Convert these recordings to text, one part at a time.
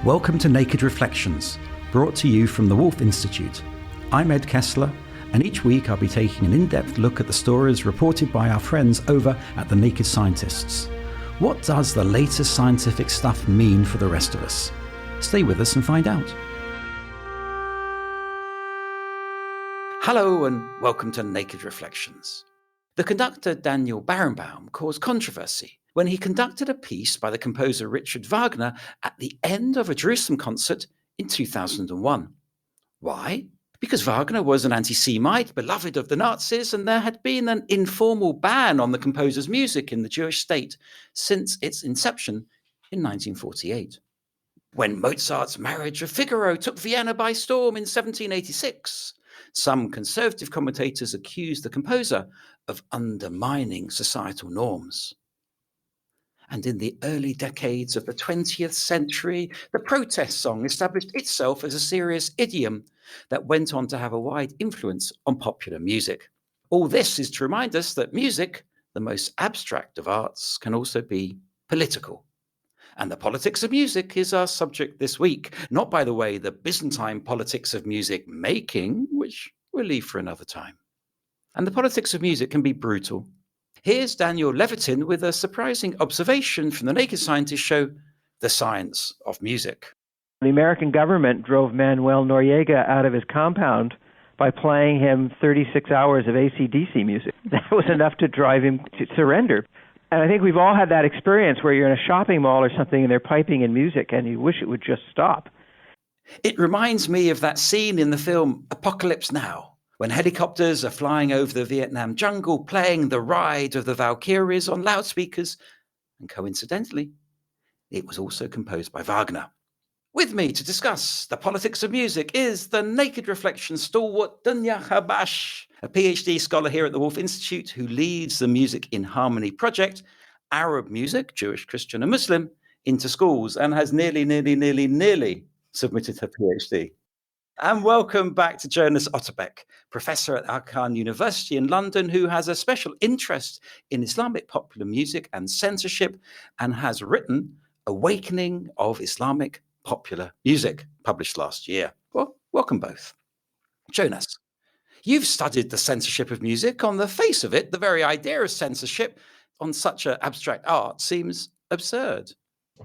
Welcome to Naked Reflections, brought to you from the Wolf Institute. I'm Ed Kessler, and each week I'll be taking an in-depth look at the stories reported by our friends over at The Naked Scientists. What does the latest scientific stuff mean for the rest of us? Stay with us and find out. Hello and welcome to Naked Reflections. The conductor Daniel Barenboim caused controversy when he conducted a piece by the composer Richard Wagner at the end of a Jerusalem concert in 2001. Why? Because Wagner was an anti-Semite, beloved of the Nazis, and there had been an informal ban on the composer's music in the Jewish state since its inception in 1948. When Mozart's Marriage of Figaro took Vienna by storm in 1786, some conservative commentators accused the composer of undermining societal norms. And in the early decades of the 20th century, the protest song established itself as a serious idiom that went on to have a wide influence on popular music. All this is to remind us that music, the most abstract of arts, can also be political. And the politics of music is our subject this week, not, by the way, the Byzantine politics of music making, which we'll leave for another time. And the politics of music can be brutal. Here's Daniel Levitin with a surprising observation from the Naked Scientists show, The Science of Music. The American government drove Manuel Noriega out of his compound by playing him 36 hours of AC/DC music. That was enough to drive him to surrender. And I think we've all had that experience where you're in a shopping mall or something and they're piping in music and you wish it would just stop. It reminds me of that scene in the film Apocalypse Now, when helicopters are flying over the Vietnam jungle, playing The Ride of the Valkyries on loudspeakers. And coincidentally, it was also composed by Wagner. With me to discuss the politics of music is the Naked Reflections stalwart Dunya Habash, a PhD scholar here at the Wolf Institute who leads the Music in Harmony project, Arab music, Jewish, Christian and Muslim, into schools, and has nearly submitted her PhD. And welcome back to Jonas Otterbeck, professor at Aga Khan University in London, who has a special interest in Islamic popular music and censorship and has written Awakening of Islamic Popular Music, published last year. Well, welcome both. Jonas, you've studied the censorship of music. On the face of it, the very idea of censorship on such an abstract art seems absurd.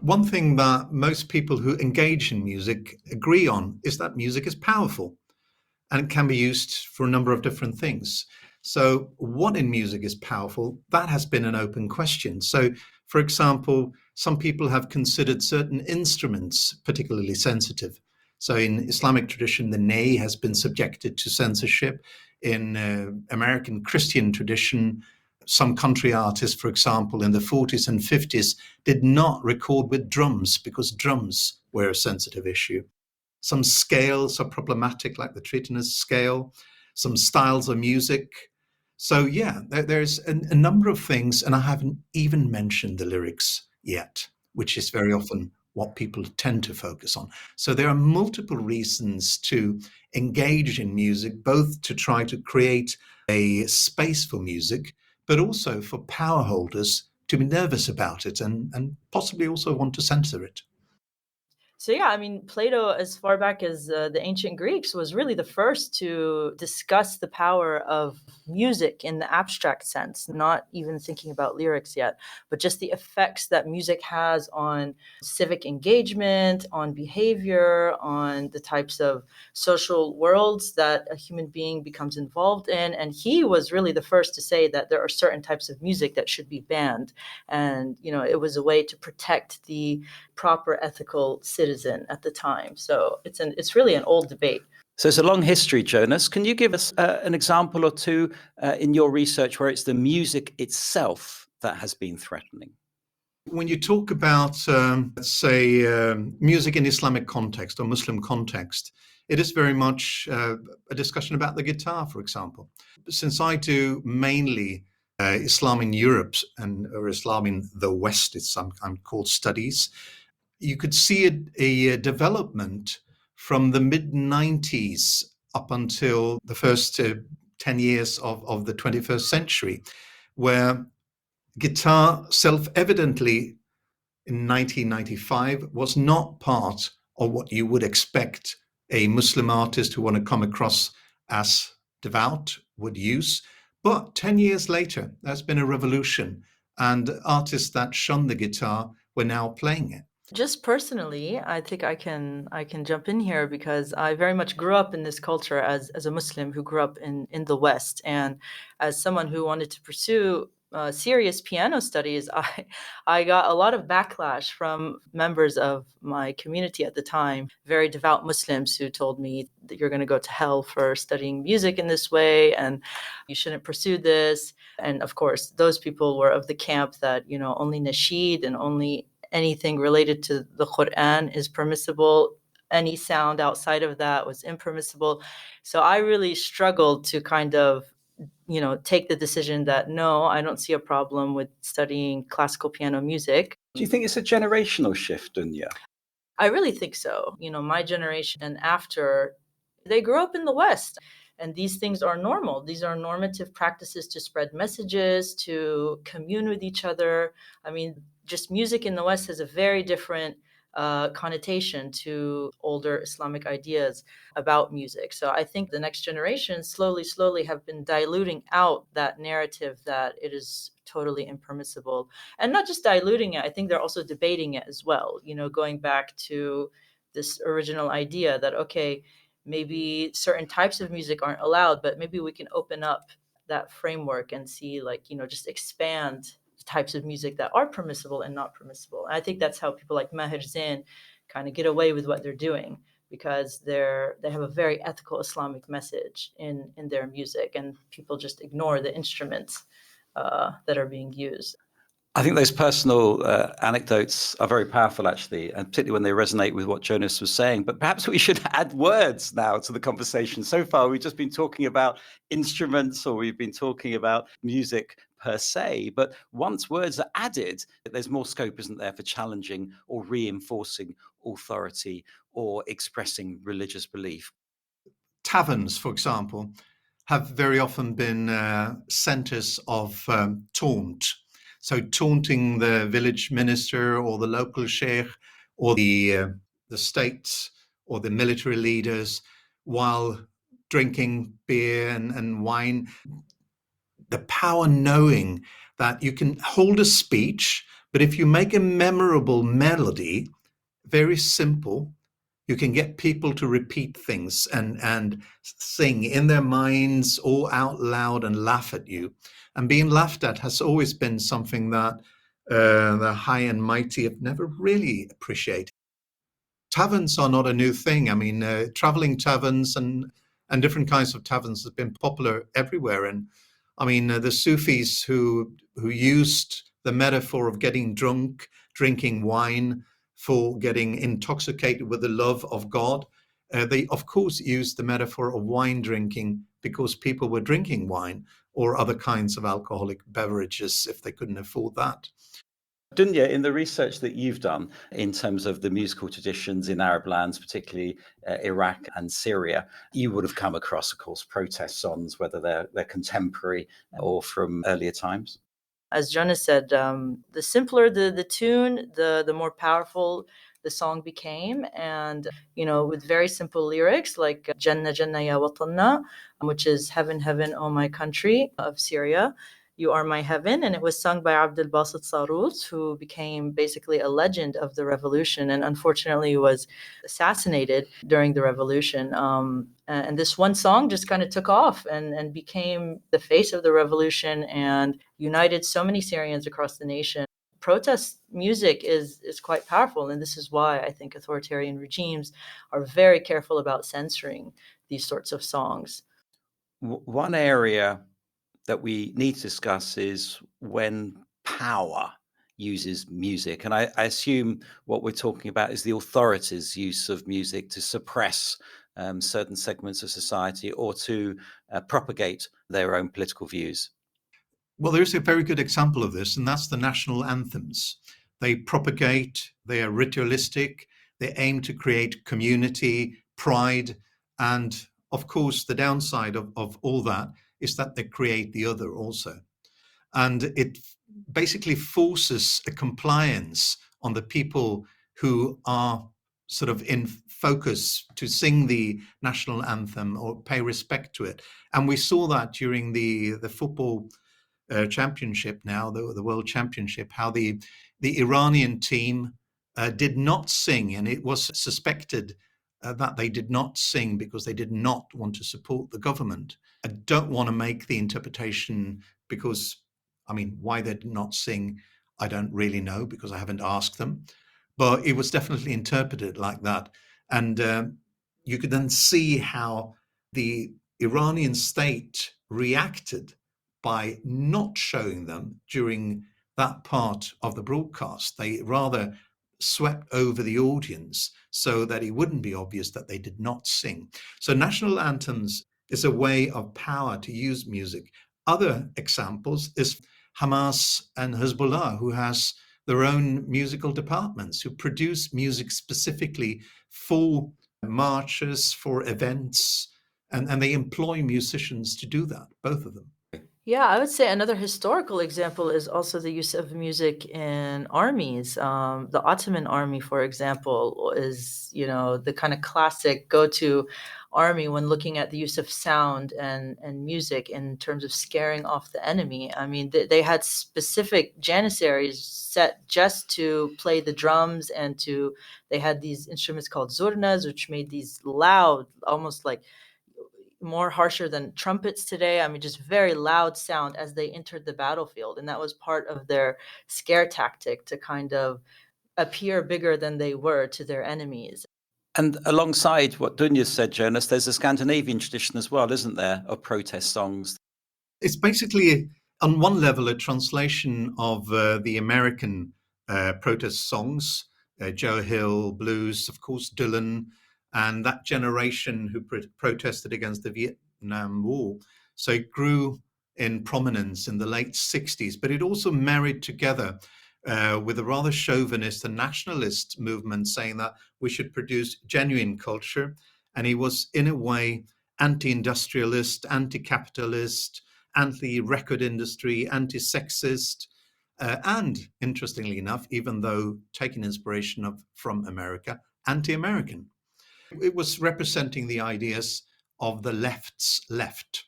One thing that most people who engage in music agree on is that music is powerful and it can be used for a number of different things. So what in music is powerful? That has been an open question. So, for example, some people have considered certain instruments particularly sensitive. So in Islamic tradition, the ney has been subjected to censorship. In American Christian tradition, some country artists, for example, in the 40s and 50s, did not record with drums because drums were a sensitive issue. Some scales are problematic, like the Tritonus scale, some styles of music. So yeah, there's a number of things, and I haven't even mentioned the lyrics yet, which is very often what people tend to focus on. So there are multiple reasons to engage in music, both to try to create a space for music, but also for power holders to be nervous about it and possibly also want to censor it. So yeah, I mean, Plato, as far back as the ancient Greeks, was really the first to discuss the power of music in the abstract sense, not even thinking about lyrics yet, but just the effects that music has on civic engagement, on behavior, on the types of social worlds that a human being becomes involved in. And he was really the first to say that there are certain types of music that should be banned. And, you know, it was a way to protect the proper ethical citizen at the time. So it's really an old debate. So it's a long history, Jonas. Can you give us an example or two in your research where it's the music itself that has been threatening? When you talk about, let's say, music in Islamic context or Muslim context, it is very much a discussion about the guitar, for example. Since I do mainly Islam in Europe or Islam in the West, it's sometimes called studies, you could see a development from the mid-90s up until the first 10 years of the 21st century, where guitar self-evidently in 1995 was not part or what you would expect a Muslim artist who want to come across as devout would use. But 10 years later, there's been a revolution, and artists that shunned the guitar were now playing it. Just personally, I think I can jump in here because I very much grew up in this culture as a Muslim who grew up in the West, and as someone who wanted to pursue serious piano studies, I got a lot of backlash from members of my community at the time, very devout Muslims who told me that you're going to go to hell for studying music in this way, and you shouldn't pursue this. And of course, those people were of the camp that only nasheed and only anything related to the Quran is permissible. Any sound outside of that was impermissible. So I really struggled to kind of, take the decision that no, I don't see a problem with studying classical piano music. Do you think it's a generational shift, Dunya? I really think so. My generation and after, they grew up in the West. And these things are normal. These are normative practices to spread messages, to commune with each other. I mean, just music in the West has a very different connotation to older Islamic ideas about music. So I think the next generation slowly have been diluting out that narrative that it is totally impermissible. And not just diluting it, I think they're also debating it as well, going back to this original idea that, okay, maybe certain types of music aren't allowed, but maybe we can open up that framework and see, just expand types of music that are permissible and not permissible. And I think that's how people like Maher Zain kind of get away with what they're doing, because they have a very ethical Islamic message in their music, and people just ignore the instruments that are being used. I think those personal anecdotes are very powerful, actually, and particularly when they resonate with what Jonas was saying. But perhaps we should add words now to the conversation. So far, we've just been talking about instruments, or we've been talking about music per se. But once words are added, there's more scope, isn't there, for challenging or reinforcing authority or expressing religious belief. Taverns, for example, have very often been centers of taunt. So taunting the village minister or the local sheikh or the states or the military leaders while drinking beer and wine. The power knowing that you can hold a speech, but if you make a memorable melody, very simple, you can get people to repeat things and sing in their minds or out loud and laugh at you. And being laughed at has always been something that the high and mighty have never really appreciated. Taverns are not a new thing. I mean, traveling taverns and different kinds of taverns have been popular everywhere. And I mean, the Sufis who used the metaphor of getting drunk, drinking wine, for getting intoxicated with the love of God, they of course used the metaphor of wine drinking because people were drinking wine or other kinds of alcoholic beverages if they couldn't afford that. Dunya, in the research that you've done in terms of the musical traditions in Arab lands, particularly Iraq and Syria, you would have come across, of course, protest songs, whether they're contemporary or from earlier times. As Jonas said, the simpler the tune, the more powerful the song became. And, with very simple lyrics like Jannah, Jannah, Ya Watanna, which is Heaven, Heaven, O my country of Syria. You Are My Heaven, and it was sung by Abdel Basit Sarut, who became basically a legend of the revolution and unfortunately was assassinated during the revolution. And this one song just kind of took off and became the face of the revolution and united so many Syrians across the nation. Protest music is quite powerful, and this is why I think authoritarian regimes are very careful about censoring these sorts of songs. One area that we need to discuss is when power uses music. And I assume what we're talking about is the authorities' use of music to suppress certain segments of society or to propagate their own political views. Well, there's a very good example of this, and that's the national anthems. They propagate, they are ritualistic, they aim to create community, pride, and of course, the downside of all that is that they create the other also. And it basically forces a compliance on the people who are sort of in focus to sing the national anthem or pay respect to it. And we saw that during the football championship now, the World Championship, how the Iranian team did not sing, and it was suspected that they did not sing because they did not want to support the government. I don't want to make the interpretation because, I mean, why they did not sing, I don't really know because I haven't asked them. But it was definitely interpreted like that. And you could then see how the Iranian state reacted by not showing them during that part of the broadcast. They rather swept over the audience so that it wouldn't be obvious that they did not sing. So national anthems is a way of power to use music. Other examples is Hamas and Hezbollah, who has their own musical departments, who produce music specifically for marches, for events, and they employ musicians to do that, both of them. Yeah, I would say another historical example is also the use of music in armies. The Ottoman army, for example, is, the kind of classic go-to army when looking at the use of sound and music in terms of scaring off the enemy. I mean, they had specific janissaries set just to play the drums, and they had these instruments called zurnas, which made these loud, almost like more harsher than trumpets today. I mean, just very loud sound as they entered the battlefield. And that was part of their scare tactic to kind of appear bigger than they were to their enemies. And alongside what Dunya said, Jonas, there's a Scandinavian tradition as well, isn't there, of protest songs? It's basically, on one level, a translation of the American protest songs, Joe Hill, blues, of course, Dylan, and that generation who protested against the Vietnam War. So it grew in prominence in the late 60s, but it also married together with a rather chauvinist and nationalist movement saying that we should produce genuine culture. And he was, in a way, anti-industrialist, anti-capitalist, anti-record industry, anti-sexist, and, interestingly enough, even though taking inspiration from America, anti-American. It was representing the ideas of the left's left.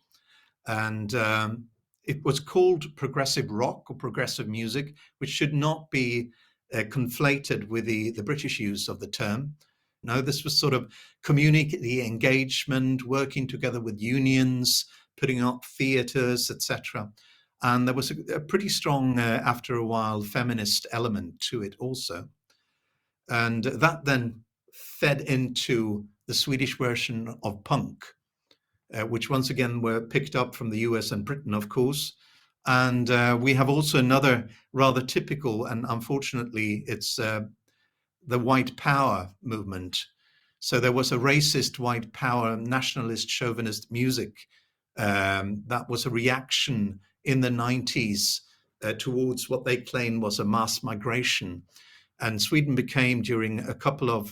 And it was called progressive rock or progressive music, which should not be conflated with the British use of the term. No, this was sort of community engagement, working together with unions, putting up theatres, etc. And there was a pretty strong, after a while, feminist element to it also. And that then fed into the Swedish version of punk, which once again were picked up from the US and Britain, of course. And we have also another rather typical, and unfortunately it's the white power movement. So there was a racist white power, nationalist, chauvinist music that was a reaction in the 90s towards what they claimed was a mass migration. And Sweden became, during a couple of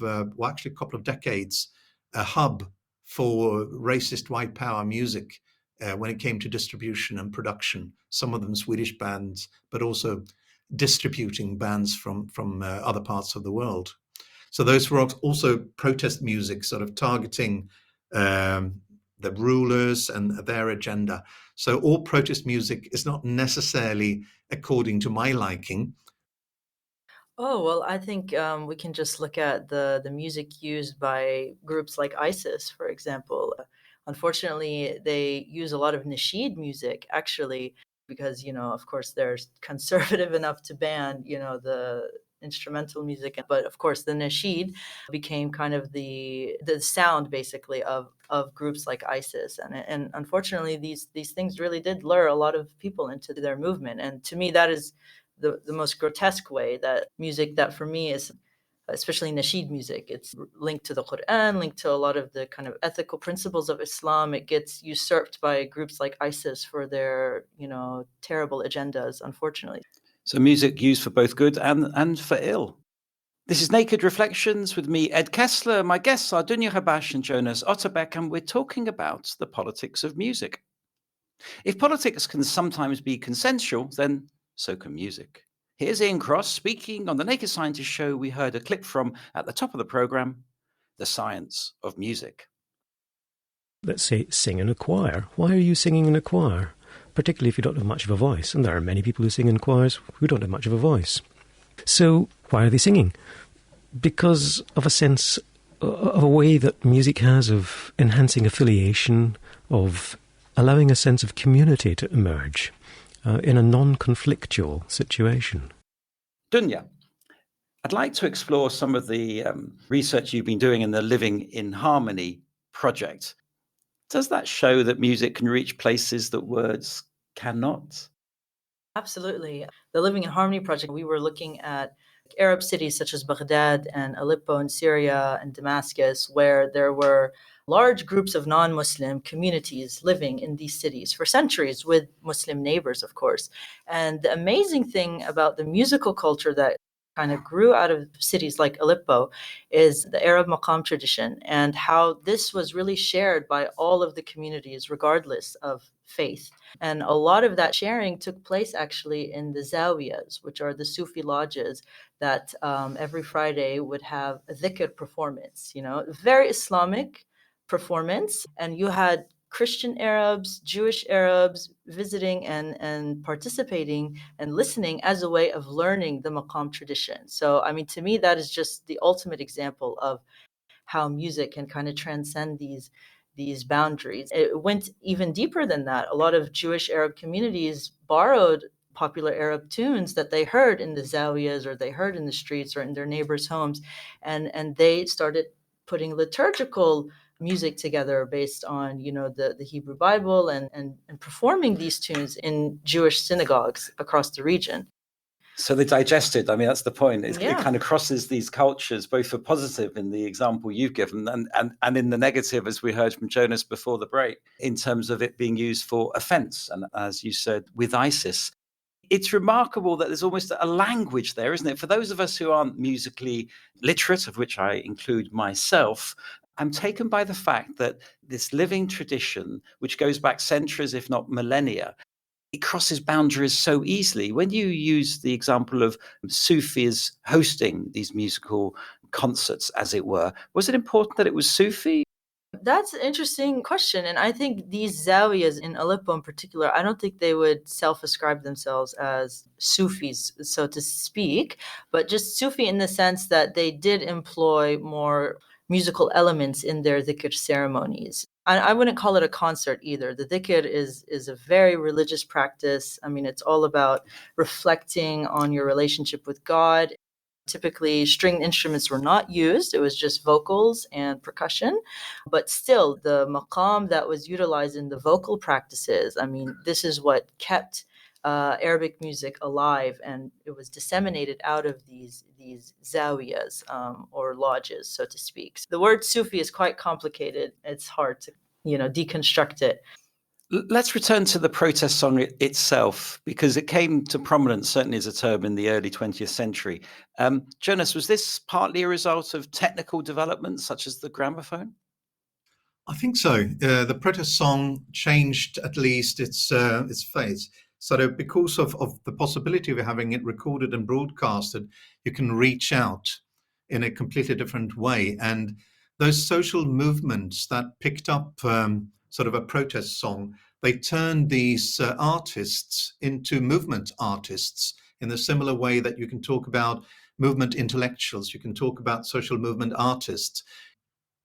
decades, a hub for racist white power music when it came to distribution and production. Some of them Swedish bands, but also distributing bands from other parts of the world. So those were also protest music, sort of targeting the rulers and their agenda. So all protest music is not necessarily according to my liking. Oh, well, I think we can just look at the music used by groups like ISIS, for example. Unfortunately, they use a lot of nasheed music, actually, because, of course, they're conservative enough to ban, the instrumental music. But of course, the nasheed became kind of the sound, basically, of groups like ISIS. And unfortunately, these things really did lure a lot of people into their movement. And to me, that is the most grotesque way that music that for me is, especially nasheed music, it's linked to the Quran, linked to a lot of the kind of ethical principles of Islam. It gets usurped by groups like ISIS for their, terrible agendas, unfortunately. So music used for both good and for ill. This is Naked Reflections with me, Ed Kessler. My guests are Dunya Habash and Jonas Otterbeck, and we're talking about the politics of music. If politics can sometimes be consensual, then so can music. Here's Ian Cross speaking on the Naked Scientist show we heard a clip from at the top of the program, The Science of Music. Let's say sing in a choir. Why are you singing in a choir? Particularly if you don't have much of a voice. And there are many people who sing in choirs who don't have much of a voice. So why are they singing? Because of a sense of a way that music has of enhancing affiliation, of allowing a sense of community to emerge in a non-conflictual situation. Dunya, I'd like to explore some of the research you've been doing in the Living in Harmony project. Does that show that music can reach places that words cannot? Absolutely. The Living in Harmony project, we were looking at Arab cities such as Baghdad and Aleppo in Syria and Damascus, where there were large groups of non-Muslim communities living in these cities for centuries with Muslim neighbors, of course. And the amazing thing about the musical culture that kind of grew out of cities like Aleppo is the Arab maqam tradition, and how this was really shared by all of the communities, regardless of faith. And a lot of that sharing took place actually in the zawiyas, which are the Sufi lodges that every Friday would have a dhikr performance, very Islamic performance. And you had Christian Arabs, Jewish Arabs visiting and participating and listening as a way of learning the maqam tradition. So, I mean, to me, that is just the ultimate example of how music can kind of transcend these boundaries. It went even deeper than that. A lot of Jewish Arab communities borrowed popular Arab tunes that they heard in the zawiyas or they heard in the streets or in their neighbors' homes, and they started putting liturgical music together based on the Hebrew Bible and performing these tunes in Jewish synagogues across the region. So they digested. I mean, that's the point. It Yeah. kind of crosses these cultures, both for positive in the example you've given and in the negative, as we heard from Jonas before the break, in terms of it being used for offense. And as you said, with ISIS, it's remarkable that there's almost a language there, isn't it? For those of us who aren't musically literate, of which I include myself, I'm taken by the fact that this living tradition, which goes back centuries, if not millennia, it crosses boundaries so easily. When you use the example of Sufis hosting these musical concerts, as it were, was it important that it was Sufi? That's an interesting question. And I think these zawiyas in Aleppo in particular, I don't think they would self-ascribe themselves as Sufis, so to speak, but just Sufi in the sense that they did employ more musical elements in their dhikr ceremonies. I wouldn't call it a concert either. The dhikr is a very religious practice. I mean, it's all about reflecting on your relationship with God. Typically, stringed instruments were not used. It was just vocals and percussion. But still, the maqam that was utilized in the vocal practices, I mean, this is what kept Arabic music alive, and it was disseminated out of these zawiyas or lodges, so to speak. So the word Sufi is quite complicated. It's hard to deconstruct it. Let's return to the protest song itself, because it came to prominence certainly as a term in the early 20th century. Jonas, was this partly a result of technical developments such as the gramophone? I think so. The protest song changed at least its face. So that because of the possibility of having it recorded and broadcasted, you can reach out in a completely different way. And those social movements that picked up sort of a protest song, they turned these artists into movement artists in the similar way that you can talk about movement intellectuals, you can talk about social movement artists.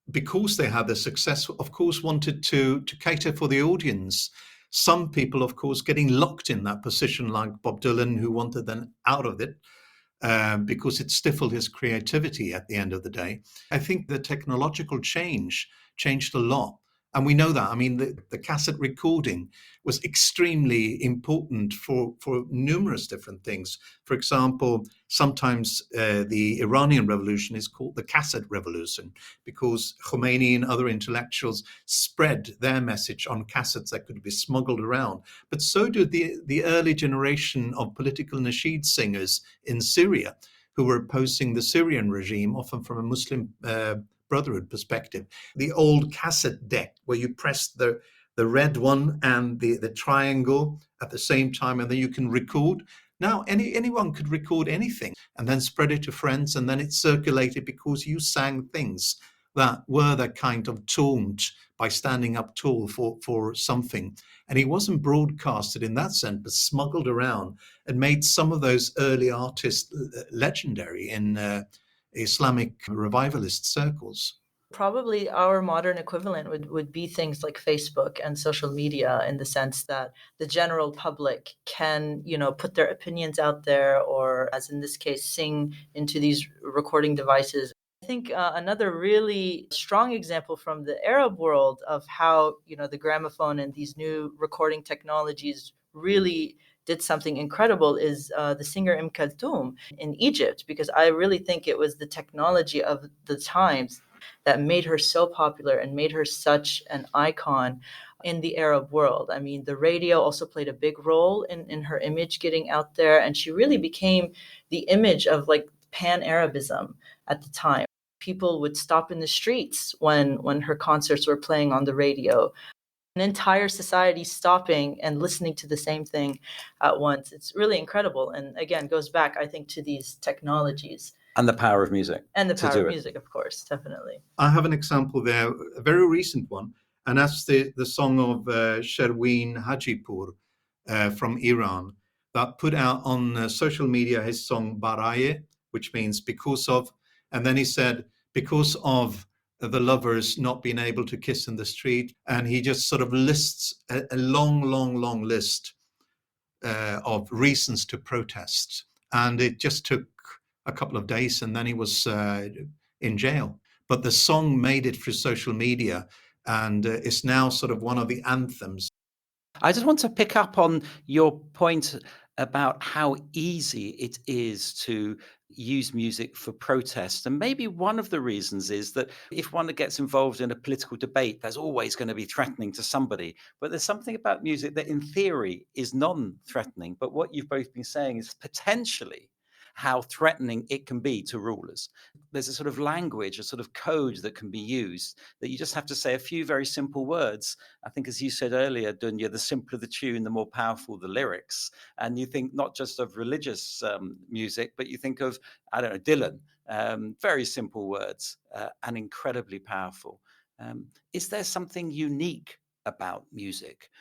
Because they had the success, of course, wanted to cater for the audience. Some people, of course, getting locked in that position, like Bob Dylan, who wanted them out of it because it stifled his creativity at the end of the day. I think the technological change changed a lot. And we know that. I mean, the cassette recording was extremely important for numerous different things. For example, sometimes the Iranian revolution is called the cassette revolution because Khomeini and other intellectuals spread their message on cassettes that could be smuggled around. But so did the early generation of political nasheed singers in Syria who were opposing the Syrian regime, often from a Muslim Brotherhood perspective. The old cassette deck where you press the red one and the triangle at the same time, and then you can record. Now, anyone could record anything and then spread it to friends, and then it circulated because you sang things that were that kind of taunt by standing up tall for something. And it wasn't broadcasted in that sense, but smuggled around and made some of those early artists legendary in Islamic revivalist circles. Probably our modern equivalent would be things like Facebook and social media, in the sense that the general public can, put their opinions out there, or as in this case, sing into these recording devices. I think another really strong example from the Arab world of how, the gramophone and these new recording technologies really did something incredible is the singer Kulthum in Egypt, because I really think it was the technology of the times that made her so popular and made her such an icon in the Arab world. I mean, the radio also played a big role in her image getting out there, and she really became the image of like pan-Arabism at the time. People would stop in the streets when her concerts were playing on the radio. An entire society stopping and listening to the same thing at once. It's really incredible. And again, goes back, I think, to these technologies. And the power of music. And the power of music, of course, definitely. I have an example there, a very recent one, and that's the song of Sherwin Hajipur from Iran, that put out on social media his song Baraye, which means because of, and then he said, because of the lovers not being able to kiss in the street. And he just sort of lists a long list of reasons to protest. And it just took a couple of days, and then he was in jail. But the song made it through social media, and it's now sort of one of the anthems. I just want to pick up on your point about how easy it is to use music for protest. And maybe one of the reasons is that if one gets involved in a political debate, there's always going to be threatening to somebody. But there's something about music that in theory is non-threatening. But what you've both been saying is potentially how threatening it can be to rulers. There's a sort of language, a sort of code that can be used, that you just have to say a few very simple words. I think, as you said earlier, Dunya, the simpler the tune, the more powerful the lyrics. And you think not just of religious music, but you think of, I don't know, Dylan. Very simple words and incredibly powerful. Is there something unique about music?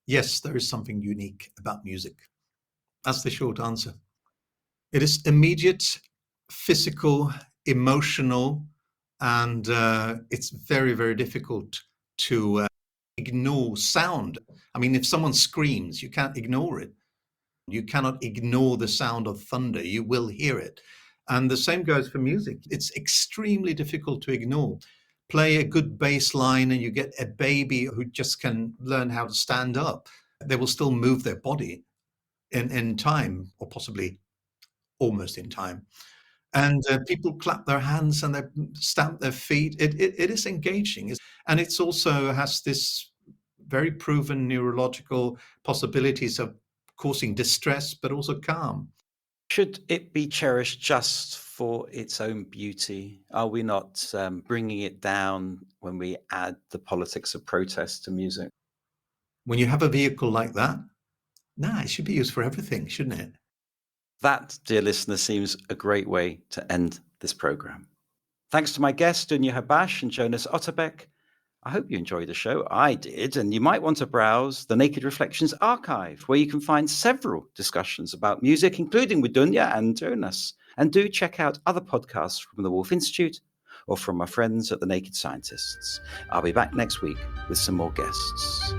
Yes, there is something unique about music. That's the short answer. It is immediate, physical, emotional, and it's very, very difficult to ignore sound. I mean, if someone screams, you can't ignore it. You cannot ignore the sound of thunder. You will hear it. And the same goes for music. It's extremely difficult to ignore. Play a good bass line and you get a baby who just can learn how to stand up. They will still move their body in time, or possibly almost in time. And people clap their hands and they stamp their feet. It is engaging. And it's also has this very proven neurological possibilities of causing distress, but also calm. Should it be cherished just for its own beauty? Are we not bringing it down when we add the politics of protest to music? When you have a vehicle like that, it should be used for everything, shouldn't it? That, dear listener, seems a great way to end this program. Thanks to my guests, Dunya Habash and Jonas Otterbeck. I hope you enjoyed the show. I did, and you might want to browse the Naked Reflections archive, where you can find several discussions about music, including with Dunya and Jonas. And do check out other podcasts from the Wolf Institute or from my friends at the Naked Scientists. I'll be back next week with some more guests.